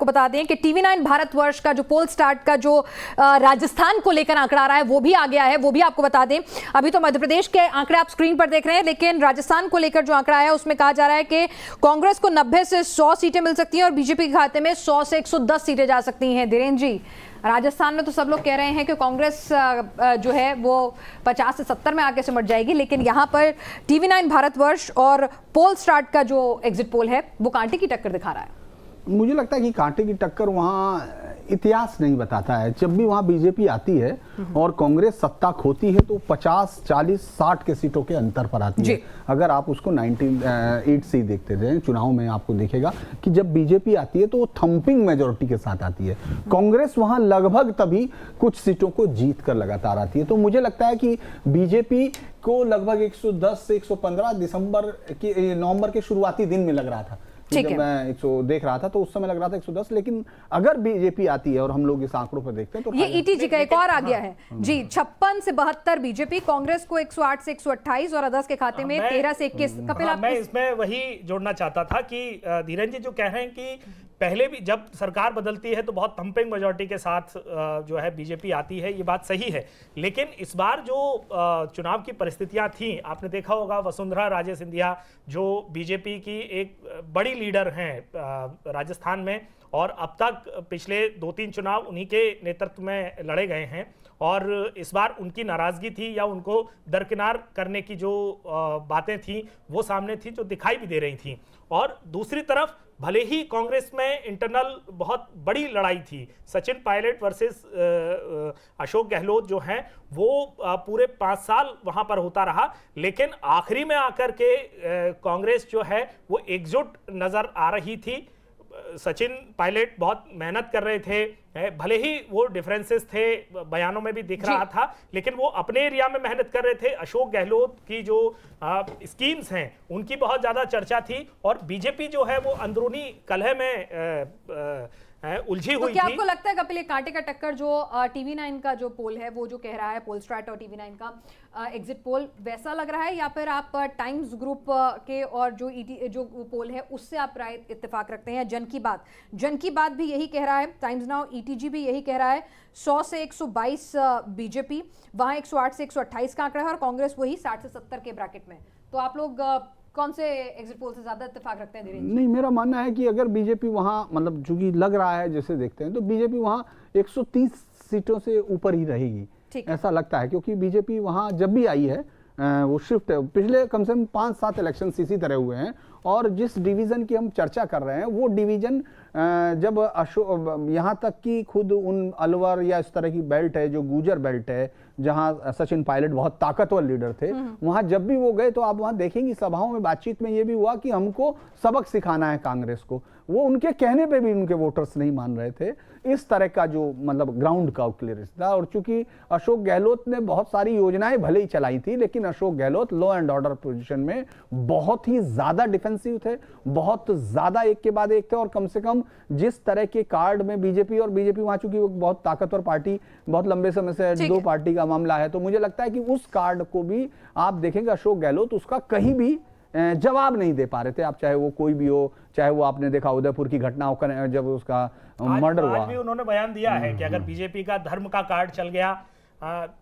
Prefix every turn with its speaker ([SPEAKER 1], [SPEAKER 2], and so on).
[SPEAKER 1] आपको बता दें कि टीवी9 भारतवर्ष का जो पोल स्टार्ट का जो राजस्थान को लेकर आंकड़ा आ रहा है वो भी आ गया है, वो भी आपको बता दें। अभी तो मध्य प्रदेश के आंकड़े आप स्क्रीन पर देख रहे हैं, लेकिन राजस्थान को लेकर जो आंकड़ा है उसमें कहा जा रहा है कि कांग्रेस को 90 से 100 सीटें मिल सकती हैं और बीजेपी के खाते में 100 से 110 सीटें जा सकती हैं। धीरेन्द्र जी, राजस्थान में तो सब लोग कह रहे हैं कि कांग्रेस जो है वो 50 से 70 में आके सिमट जाएगी, लेकिन यहाँ पर टीवी9 भारतवर्ष और पोल स्टार्ट का जो एग्जिट पोल है वो कांटे की टक्कर दिखा रहा है।
[SPEAKER 2] मुझे लगता है कि कांटे की टक्कर वहाँ इतिहास नहीं बताता है। जब भी वहाँ बीजेपी आती है और कांग्रेस सत्ता खोती है तो 50, 40, 60 के सीटों के अंतर पर आती है। अगर आप उसको 1980 से देखते रहे चुनाव में, आपको दिखेगा कि जब बीजेपी आती है तो वो थंपिंग मेजोरिटी के साथ आती है। कांग्रेस वहाँ लगभग तभी कुछ सीटों को जीत कर लगातार आती है। तो मुझे लगता है कि बीजेपी को लगभग 110 से 115 नवंबर के शुरुआती दिन में लग रहा था। जब मैं 100 देख रहा था तो उस समय लग रहा था 110, लेकिन अगर बीजेपी आती है और हम लोग इस आंकड़ों पर देखते हैं तो
[SPEAKER 1] ये ईटीजी का एक और आ गया है जी, 56 से 72 बीजेपी, कांग्रेस को 108 से 128 और अदर्स के खाते में 13 से 21। कपिल,
[SPEAKER 3] मैं इसमें वही जोड़ना चाहता था कि धीरेन्द्र जी जो कह रहे हैं कि पहले भी जब सरकार बदलती है तो बहुत थंपिंग मेजॉरिटी के साथ जो है बीजेपी आती है, ये बात सही है। लेकिन इस बार जो चुनाव की परिस्थितियां थी, आपने देखा होगा वसुंधरा राजे सिंधिया जो बीजेपी की एक बड़ी लीडर हैं राजस्थान में, और अब तक पिछले 2-3 चुनाव उन्हीं के नेतृत्व में लड़े गए हैं, और इस बार उनकी नाराजगी थी या उनको दरकिनार करने की जो बातें थी वो सामने थी, जो दिखाई भी दे रही थी। और दूसरी तरफ भले ही कांग्रेस में इंटरनल बहुत बड़ी लड़ाई थी, सचिन पायलट वर्सेस अशोक गहलोत जो हैं वो पूरे 5 साल वहां पर होता रहा, लेकिन आखिरी में आकर के कांग्रेस जो है वो एकजुट नजर आ रही थी। सचिन पायलट बहुत मेहनत कर रहे थे, भले ही वो डिफरेंसेस थे बयानों में भी दिख रहा था, लेकिन वो अपने एरिया में मेहनत कर रहे थे। अशोक गहलोत की जो स्कीम्स हैं उनकी बहुत ज्यादा चर्चा थी, और बीजेपी जो है वो अंदरूनी कलह में उलझी हुई थी।
[SPEAKER 1] क्या आपको लगता है कपिल, ये कांटे का टक्कर जो टीवी9 का जो पोल है वो जो कह रहा है, पोल स्ट्रैट और टीवी9 का एग्जिट पोल, वैसा लग रहा है, या फिर आप टाइम्स ग्रुप के और जो पोल है उससे आप राय इत्तेफाक रखते हैं? जन की बात भी यही कह रहा है, टाइम्स नाउ, ईटीजी भी यही कह रहा है, 100 से 122 बीजेपी, वहां 108 से 128 का आंकड़ा है, और कांग्रेस वही 60 से 70 के ब्रैकेट में। तो आप लोग कौन से एग्जिट पोल से ज्यादा इत्तेफाक रखते हैं?
[SPEAKER 2] नहीं, मेरा मानना है कि अगर बीजेपी वहां, मतलब चूंकि लग रहा है जैसे देखते हैं, तो बीजेपी वहां 130 सीटों से ऊपर ही रहेगी, ऐसा लगता है। क्योंकि बीजेपी वहां जब भी आई है वो शिफ्ट है, पिछले कम से कम 5-7 इलेक्शन इसी तरह हुए हैं, और जिस डिवीजन की हम चर्चा कर रहे हैं वो डिवीजन जब यहाँ तक कि खुद उन अलवर या इस तरह की बेल्ट है जो गुजर बेल्ट है, जहाँ सचिन पायलट बहुत ताकतवर लीडर थे, वहाँ जब भी वो गए तो आप वहाँ देखेंगे सभाओं में, बातचीत में ये भी हुआ कि हमको सबक सिखाना है कांग्रेस को। वो उनके कहने पे भी उनके वोटर्स नहीं मान रहे थे। इस तरह का जो मतलब ग्राउंड का क्लियरेंस था। और चूंकि अशोक गहलोत ने बहुत सारी योजनाएं भले ही चलाई थी, लेकिन Ashok Gehlot law and order position में बहुत ही ज्यादा डिफेंसिव थे, बहुत ज्यादा एक के बाद एक थे, और कम से कम जिस तरह के कार्ड में बीजेपी वहां, चूंकि वो बहुत ताकतवर पार्टी, बहुत लंबे समय से 2 पार्टी का मामला है, तो मुझे लगता है कि उस कार्ड को भी आप देखेंगे अशोक गहलोत उसका कहीं भी जवाब नहीं दे पा रहे थे। आप चाहे वो कोई भी हो, चाहे वो आपने देखा उदयपुर की घटना हो, जब उसका मर्डर हुआ,
[SPEAKER 3] आज भी उन्होंने बयान दिया है कि अगर बीजेपी का धर्म का कार्ड चल गया तब